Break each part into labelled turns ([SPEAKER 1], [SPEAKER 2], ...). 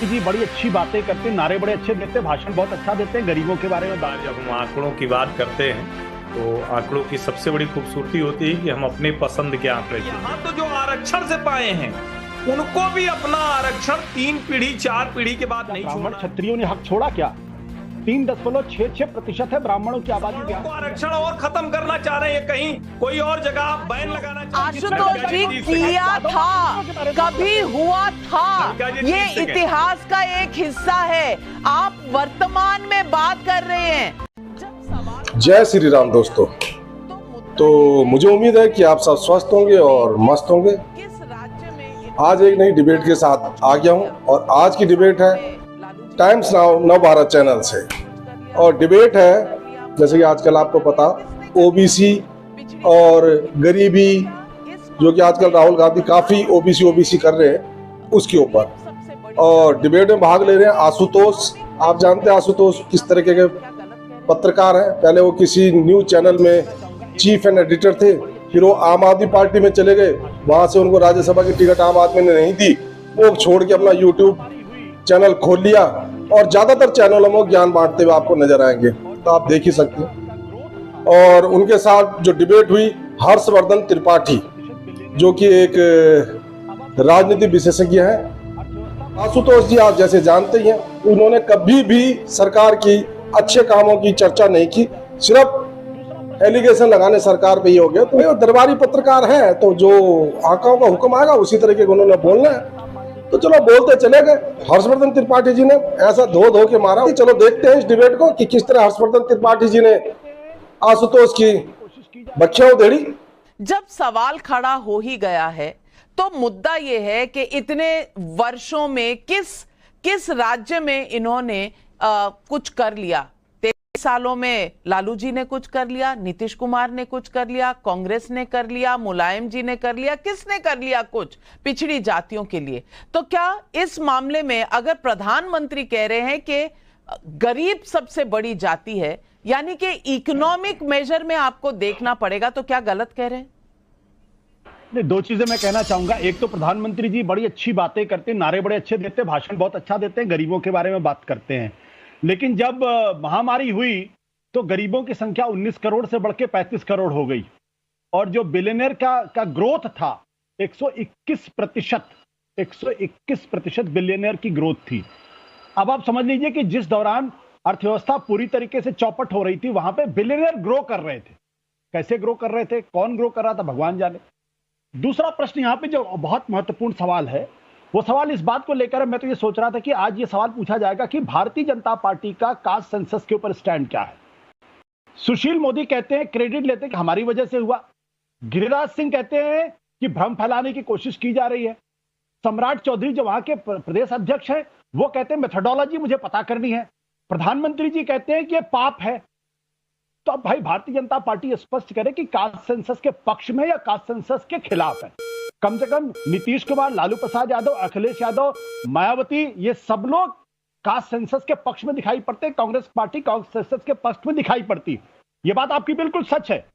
[SPEAKER 1] प्रधानमंत्री जी बड़ी अच्छी बातें करते हैं, नारे बड़े अच्छे देते हैं, भाषण बहुत अच्छा देते हैं, गरीबों के बारे में बात।
[SPEAKER 2] जब हम आंकड़ों की बात करते हैं तो आंकड़ों की सबसे बड़ी खूबसूरती होती है कि हम अपने पसंद के आंकड़े यहाँ तो जो आरक्षण से पाए हैं उनको भी अपना आरक्षण 3 पीढ़ी 4 पीढ़ी के बाद नहीं
[SPEAKER 1] ब्राह्मण क्षत्रियों ने हक छोड़ा क्या? 3.66% है ब्राह्मणों की आबादी।
[SPEAKER 2] आरक्षण और खत्म करना चाह रहे हैं, कहीं कोई और जगह बैन लगाना चाह रहे हैं।
[SPEAKER 3] आशुतोष जी किया था, कभी हुआ था, ये इतिहास का एक हिस्सा है। आप वर्तमान में बात कर रहे हैं।
[SPEAKER 4] जय श्री राम दोस्तों। तो मुझे उम्मीद है कि आप सब स्वस्थ होंगे और मस्त होंगे। आज एक नई डिबेट के साथ आ गया हूं और आज की डिबेट है टाइम्स नाउ नवभारत चैनल से। और डिबेट है, जैसे कि आजकल आपको पता, ओबीसी और गरीबी, जो कि आजकल राहुल गांधी काफी ओबीसी कर रहे हैं, उसके ऊपर। और डिबेट में भाग ले रहे हैं आशुतोष। आप जानते हैं आशुतोष किस तरीके के पत्रकार हैं। पहले वो किसी न्यूज चैनल में चीफ एंड एडिटर थे, फिर वो आम आदमी पार्टी में चले गए, वहां से उनको राज्यसभा की टिकट आम आदमी ने नहीं दी, वो छोड़ के अपना यूट्यूब चैनल खोल लिया और ज्यादातर चैनलों में ज्ञान बांटते हुए आपको नजर आएंगे, तो आप देख ही सकते हैं। और उनके साथ जो डिबेट हुई, हर्षवर्धन त्रिपाठी जो कि एक राजनीति विशेषज्ञ हैं। आशुतोष जी आप जैसे जानते ही हैं, उन्होंने कभी भी सरकार की अच्छे कामों की चर्चा नहीं की, सिर्फ एलिगेशन लगाने सरकार पे ही हो गया। तो ये दरबारी पत्रकार है, तो जो आंकड़ों का हुक्म आएगा उसी तरीके का उन्होंने बोलना है, तो चलो बोलते चले गए। हर्षवर्धन त्रिपाठी जी ने ऐसा धो के मारा। चलो देखते हैं इस डिबेट को कि किस तरह हर्षवर्धन त्रिपाठी जी ने आशुतोष की बच्चियां उधेड़ी।
[SPEAKER 3] जब सवाल खड़ा हो ही गया है तो मुद्दा यह है कि इतने वर्षों में किस राज्य में इन्होंने कुछ कर लिया। 23 सालों में लालू जी ने कुछ कर लिया, नीतीश कुमार ने कुछ कर लिया, कांग्रेस ने कर लिया, मुलायम जी ने कर लिया, किसने कर लिया कुछ पिछड़ी जातियों के लिए। तो क्या इस मामले में अगर प्रधानमंत्री कह रहे हैं कि गरीब सबसे बड़ी जाति है, यानी कि इकोनॉमिक मेजर में आपको देखना पड़ेगा, तो क्या गलत कह रहे हैं?
[SPEAKER 1] नहीं, दो चीजें मैं कहना चाहूंगा। एक तो प्रधानमंत्री जी बड़ी अच्छी बातें करते हैं, नारे बड़े अच्छे देते हैं, भाषण बहुत अच्छा देते हैं, गरीबों के बारे में बात करते हैं। लेकिन जब महामारी हुई तो गरीबों की संख्या 19 करोड़ से बढ़ के 35 करोड़ हो गई, और जो बिलियनियर का ग्रोथ था 121% बिलियनियर की ग्रोथ थी। अब आप समझ लीजिए कि जिस दौरान अर्थव्यवस्था पूरी तरीके से चौपट हो रही थी, वहां पे बिलियनियर ग्रो कर रहे थे। कैसे ग्रो कर रहे थे, कौन ग्रो कर रहा था, भगवान जाने। दूसरा प्रश्न यहां पे जो बहुत महत्वपूर्ण सवाल है, वो सवाल इस बात को लेकर, मैं तो ये सोच रहा था कि आज ये सवाल पूछा जाएगा कि भारतीय जनता पार्टी का कास्ट सेंसस के ऊपर स्टैंड क्या है। सुशील मोदी कहते हैं, क्रेडिट लेते हैं कि हमारी वजह से हुआ। गिरिराज सिंह कहते हैं कि भ्रम फैलाने की कोशिश की जा रही है। सम्राट चौधरी जो वहां के प्रदेश अध्यक्ष हैं, वो कहते हैं मेथोडोलॉजी मुझे पता करनी है। प्रधानमंत्री जी कहते हैं कि ये पाप है। तो अब भाई भारतीय जनता पार्टी स्पष्ट करे कि कास्ट सेंसस के पक्ष में या कास्ट सेंसस के खिलाफ है। कम से कम नीतीश कुमार, लालू प्रसाद यादव, अखिलेश यादव, मायावती, ये सब लोग कास्ट सेंसस के पक्ष में दिखाई पड़ते हैं। कांग्रेस पार्टी कास्ट सेंसस के पक्ष में दिखाई पड़ती। ये बात आपकी बिल्कुल सच है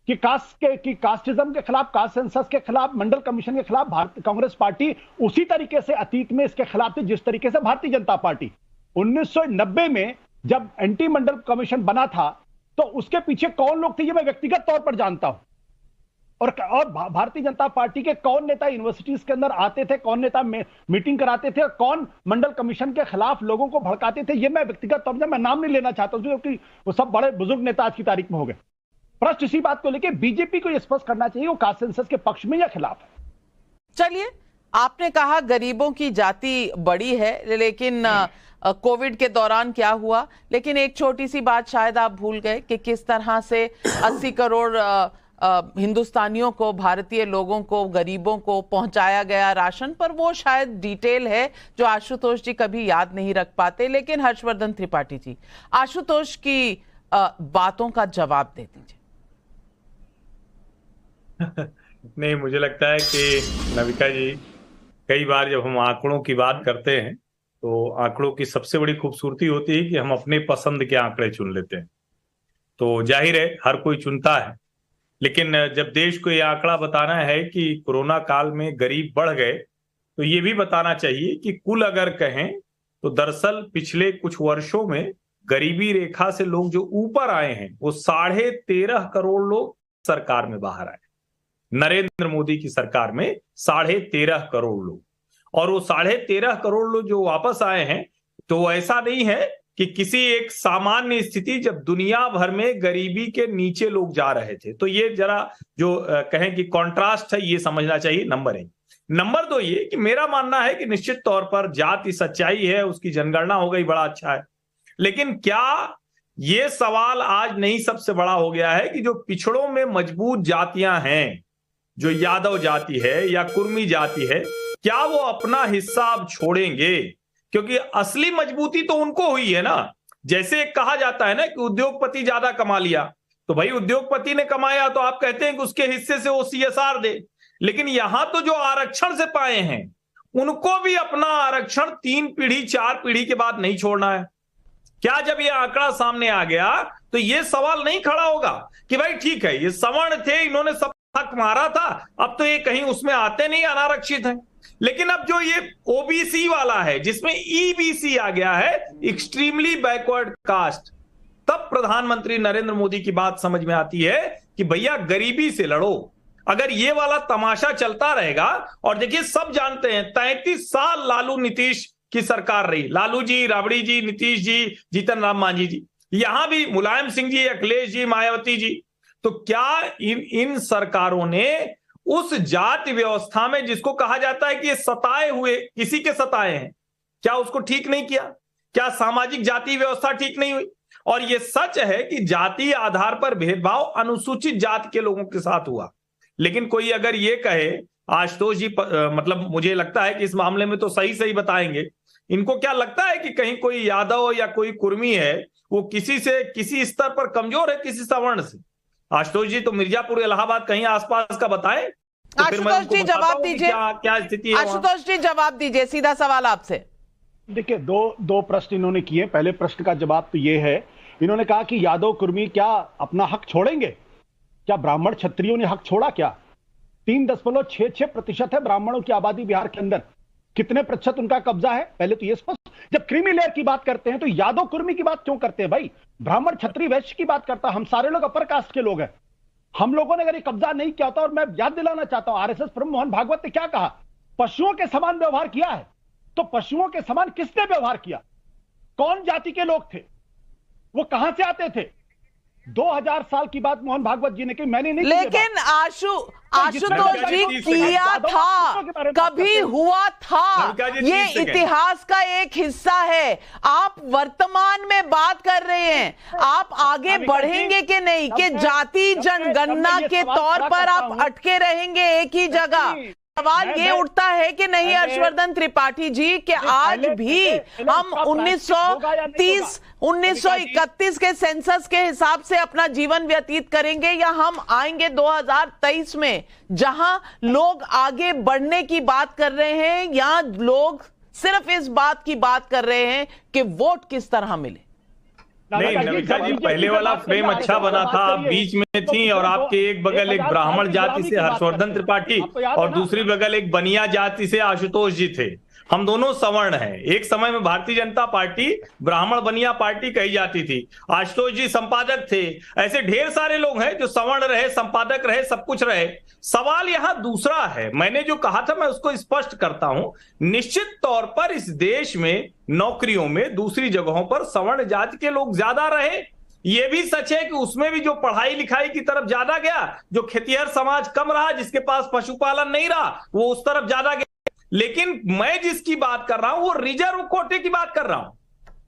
[SPEAKER 1] कि कास्टिज्म के खिलाफ, कास्ट सेंसस के खिलाफ, मंडल कमीशन के खिलाफ कांग्रेस पार्टी उसी तरीके से अतीत में इसके खिलाफ थी जिस तरीके से भारतीय जनता पार्टी 1990 में जब एंटी मंडल कमीशन बना था, तो उसके पीछे कौन लोग थे ये मैं व्यक्तिगत तौर पर जानता हूं। और भारतीय जनता पार्टी के कौन नेता यूनिवर्सिटीज के अंदर आते थे, कौन नेता मीटिंग कराते थे, कौन मंडल कमीशन के खिलाफ लोगों को भड़काते थे, ये मैं व्यक्तिगत तौर पर, मैं नाम नहीं लेना चाहता हूं क्योंकि वो सब बड़े बुजुर्ग नेता आज की तारीख में हो गए। प्रश्न इसी बात को लेकर बीजेपी को यह स्पष्ट करना चाहिए वो कास्ट सेंसस के पक्ष में या खिलाफ है।
[SPEAKER 3] चलिए, आपने कहा गरीबों की जाति बड़ी है, लेकिन कोविड के दौरान क्या हुआ। लेकिन एक छोटी सी बात शायद आप भूल गए कि किस तरह से 80 करोड़ हिंदुस्तानियों को, भारतीय लोगों को, गरीबों को पहुंचाया गया राशन। पर वो शायद डिटेल है जो आशुतोष जी कभी याद नहीं रख पाते। लेकिन हर्षवर्धन त्रिपाठी जी, आशुतोष की बातों का जवाब दे दीजिए।
[SPEAKER 2] नहीं, मुझे लगता है कि नविका जी, कई बार जब हम आंकड़ों की बात करते हैं तो आंकड़ों की सबसे बड़ी खूबसूरती होती है कि हम अपने पसंद के आंकड़े चुन लेते हैं। तो जाहिर है हर कोई चुनता है, लेकिन जब देश को यह आंकड़ा बताना है कि कोरोना काल में गरीब बढ़ गए, तो ये भी बताना चाहिए कि कुल अगर कहें तो दरअसल पिछले कुछ वर्षों में गरीबी रेखा से लोग जो ऊपर आए हैं वो 13.5 करोड़ लोग सरकार में बाहर आए। नरेंद्र मोदी की सरकार में 13.5 करोड़ लोग, और वो 13.5 करोड़ लोग जो वापस आए हैं, तो ऐसा नहीं है कि किसी एक सामान्य स्थिति जब दुनिया भर में गरीबी के नीचे लोग जा रहे थे। तो ये जरा जो कहें कि कॉन्ट्रास्ट है, ये समझना चाहिए, नंबर 1। नंबर 2 ये कि मेरा मानना है कि निश्चित तौर पर जाति सच्चाई है, उसकी जनगणना हो गई, बड़ा अच्छा है, लेकिन क्या ये सवाल आज नहीं सबसे बड़ा हो गया है कि जो पिछड़ों में मजबूत जातियां हैं, जो यादव जाति है या कुर्मी जाति है, क्या वो अपना हिस्सा अब छोड़ेंगे? क्योंकि असली मजबूती तो उनको हुई है ना। जैसे कहा जाता है ना कि उद्योगपति ज्यादा कमा लिया, तो भाई उद्योगपति ने कमाया तो आप कहते हैं कि उसके हिस्से से वो CSR दे, लेकिन यहां तो जो आरक्षण से पाए हैं उनको भी अपना आरक्षण 3 पीढ़ी 4 पीढ़ी के बाद नहीं छोड़ना है। क्या जब ये आंकड़ा सामने आ गया तो ये सवाल नहीं खड़ा होगा कि भाई ठीक है, ये सवर्ण थे, इन्होंने सब हक मारा था, अब तो ये कहीं उसमें आते नहीं, अनारक्षित हैं। लेकिन अब जो ये OBC वाला है, जिसमें EBC आ गया है, एक्सट्रीमली बैकवर्ड कास्ट, तब प्रधानमंत्री नरेंद्र मोदी की बात समझ में आती है कि भैया गरीबी से लड़ो। अगर ये वाला तमाशा चलता रहेगा, और देखिए सब जानते हैं 33 साल लालू नीतीश की सरकार रही, लालू जी, राबड़ी जी, नीतीश जी, जीतन राम मांझी जी, यहां भी मुलायम सिंह जी, अखिलेश जी, मायावती जी, तो क्या इन सरकारों ने उस जाति व्यवस्था में जिसको कहा जाता है कि ये सताए हुए किसी के सताए हैं, क्या उसको ठीक नहीं किया? क्या सामाजिक जाति व्यवस्था ठीक नहीं हुई? और ये सच है कि जाति आधार पर भेदभाव अनुसूचित जाति के लोगों के साथ हुआ, लेकिन कोई अगर ये कहे, आशुतोष जी मतलब मुझे लगता है कि इस मामले में तो सही बताएंगे, इनको क्या लगता है कि कहीं कोई यादव या कोई कुर्मी है वो किसी से किसी स्तर पर कमजोर है किसी सवर्ण से? आशुतोष जी तो मिर्जापुर, इलाहाबाद कहीं आसपास का बताएं। तो
[SPEAKER 3] आशुतोष जी जवाब दीजिए,
[SPEAKER 2] क्या स्थिति है?
[SPEAKER 3] आशुतोष जी जवाब दीजिए, सीधा सवाल आपसे।
[SPEAKER 1] देखिए, दो प्रश्न इन्होंने किए। पहले प्रश्न का जवाब तो ये है, इन्होंने कहा कि यादव कुर्मी क्या अपना हक छोड़ेंगे? क्या ब्राह्मण क्षत्रियों ने हक छोड़ा? क्या 3.66% है ब्राह्मणों की आबादी बिहार के अंदर। कितने प्रतिशत उनका कब्जा है, पहले तो ये स्पष्ट। जब क्रीमी लेयर की बात करते हैं तो यादव कुर्मी की बात क्यों करते हैं भाई? ब्राह्मण क्षत्रिय वैश्य की बात करता, हम सारे लोग अपर कास्ट के लोग हैं। हम लोगों ने अगर ये कब्जा नहीं किया होता, और मैं याद दिलाना चाहता हूं, RSS प्रमुख मोहन भागवत ने क्या कहा? पशुओं के समान व्यवहार किया है। तो पशुओं के समान किसने व्यवहार किया? कौन जाति के लोग थे? वो कहां से आते थे? 2000 साल की बात मोहन भागवत जी ने की, मैंने नहीं।
[SPEAKER 3] लेकिन आशुतोष जी किया था, कभी हुआ था, ये इतिहास का एक हिस्सा है। आप वर्तमान में बात कर रहे हैं, आप आगे बढ़ेंगे कि नहीं, कि जाति जनगणना के तौर पर आप अटके रहेंगे एक ही जगह? सवाल ये उठता है कि नहीं हर्षवर्धन त्रिपाठी जी, कि आज भी हम 1930 1931 के सेंसस के हिसाब से अपना जीवन व्यतीत करेंगे, या हम आएंगे 2023 में जहां लोग आगे बढ़ने की बात कर रहे हैं, या लोग सिर्फ इस बात की बात कर रहे हैं कि वोट किस तरह मिले?
[SPEAKER 2] नहीं नविका जी, पहले वाला फ्रेम अच्छा बना था, आप बीच में थी और आपके एक बगल एक ब्राह्मण जाति से हर्षवर्धन त्रिपाठी और दूसरी बगल एक बनिया जाति से आशुतोष जी थे। हम दोनों सवर्ण हैं। एक समय में भारतीय जनता पार्टी ब्राह्मण बनिया पार्टी कही जाती थी, आशुतोष जी संपादक थे। ऐसे ढेर सारे लोग हैं जो सवर्ण रहे, संपादक रहे, सब कुछ रहे। सवाल यहां दूसरा है, मैंने जो कहा था मैं उसको स्पष्ट करता हूं। निश्चित तौर पर इस देश में नौकरियों में दूसरी जगहों पर सवर्ण जाति के लोग ज्यादा रहे। ये भी सच है कि उसमें भी जो पढ़ाई लिखाई की तरफ ज्यादा गया, जो खेतिहर समाज कम रहा, जिसके पास पशुपालन नहीं रहा, वो उस तरफ ज्यादा गया। लेकिन मैं जिसकी बात कर रहा हूं वो रिजर्व कोटे की बात कर रहा हूं।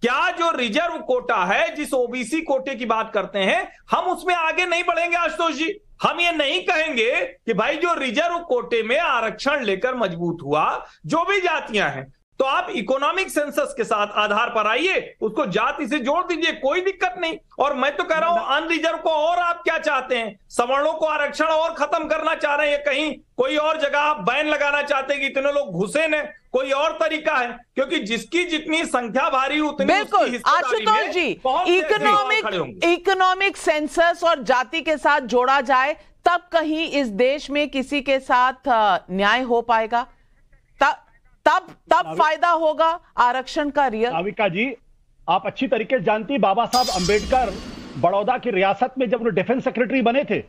[SPEAKER 2] क्या जो रिजर्व कोटा है, जिस OBC कोटे की बात करते हैं, हम उसमें आगे नहीं बढ़ेंगे आशुतोष जी। हम ये नहीं कहेंगे कि भाई जो रिजर्व कोटे में आरक्षण लेकर मजबूत हुआ, जो भी जातियां हैं, तो आप इकोनॉमिक सेंसस के साथ आधार पर आइए, उसको जाति से जोड़ दीजिए, कोई दिक्कत नहीं। और मैं तो कह रहा हूं अनरिजर्व को और आप क्या चाहते हैं? सवर्णों को आरक्षण और खत्म करना चाह रहे हैं, कहीं कोई और जगह आप बैन लगाना चाहते हैं कि इतने लोग घुसे न? कोई और तरीका है? क्योंकि जिसकी जितनी संख्या भारी उतनी
[SPEAKER 3] बिल्कुल आशुतोष जी, इकोनॉमिक सेंसस और जाति के साथ जोड़ा जाए तब कहीं इस देश में किसी के साथ न्याय हो पाएगा। तब फायदा होगा आरक्षण का रियल।
[SPEAKER 1] नाविका जी, आप अच्छी तरीके से जानती, बाबा साहब अंबेडकर बड़ौदा की रियासत में जब उन्हें डिफेंस सेक्रेटरी बने थे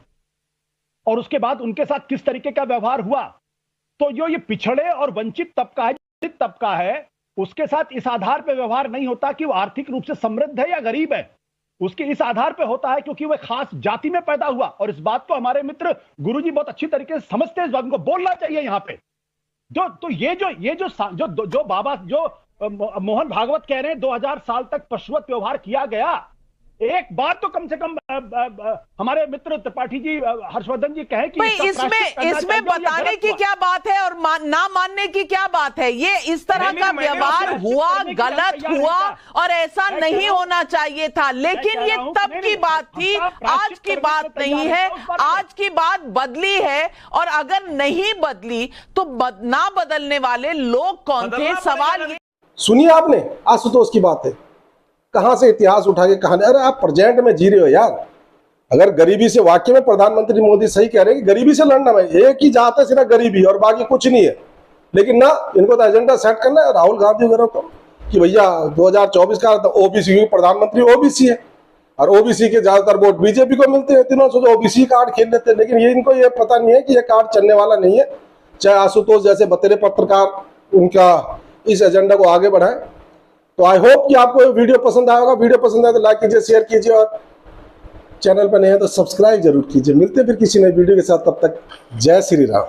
[SPEAKER 1] और उसके बाद उनके साथ किस तरीके का व्यवहार हुआ, तो जो ये पिछड़े और वंचित तबका है उसके साथ इस आधार पर व्यवहार नहीं होता कि वो आर्थिक रूप से समृद्ध है या गरीब है, उसके इस आधार पे होता है क्योंकि वह खास जाति में पैदा हुआ। और इस बात को हमारे मित्र गुरुजी बहुत अच्छी तरीके से समझते हैं, इस बात को बोलना चाहिए यहाँ पे। तो जो बाबा मोहन भागवत कह रहे हैं 2000 साल तक पशुवत व्यवहार किया गया, एक बात तो कम से कम हमारे मित्र त्रिपाठी जी, हर्षवर्धन जी कहें कि
[SPEAKER 3] इसमें बताने की क्या बात है और ना मानने की क्या बात है। ये इस तरह का व्यवहार हुआ, गलत हुआ और ऐसा नहीं होना चाहिए था, लेकिन ये तब की बात थी, आज की बात नहीं है। आज की बात बदली है और अगर नहीं बदली तो ना बदलने वाले लोग कौन थे? सवाल ये
[SPEAKER 4] सुनिए, आपने आशुतोष की बात है, कहां से इतिहास उठा के कहां। अरे आप प्रेजेंट में जी रहे हो यार। अगर गरीबी से, वाकई में प्रधानमंत्री मोदी सही कह रहे हैं कि गरीबी से लड़ना है, एक ही जात है सिर्फ गरीबी और बाकी कुछ नहीं है। लेकिन ना, इनको तो एजेंडा सेट करना है राहुल गांधी वगैरह को कि भैया 2024 का ओबीसी, प्रधानमंत्री ओबीसी है और ओबीसी के ज्यादातर वोट बीजेपी को मिलते हैं, तीनों सोचो ओबीसी कार्ड खेल लेते हैं। लेकिन ये इनको ये पता नहीं है कि ये कार्ड चलने वाला नहीं है। चाहे आशुतोष जैसे बतेरे पत्रकार उनका इस एजेंडा को आगे बढ़ाएं। तो आई होप कि आपको वीडियो पसंद आएगा। वीडियो पसंद आए तो लाइक कीजिए, शेयर कीजिए और चैनल पर नए हैं तो सब्सक्राइब जरूर कीजिए। मिलते हैं फिर किसी नई वीडियो के साथ, तब तक जय श्री राम।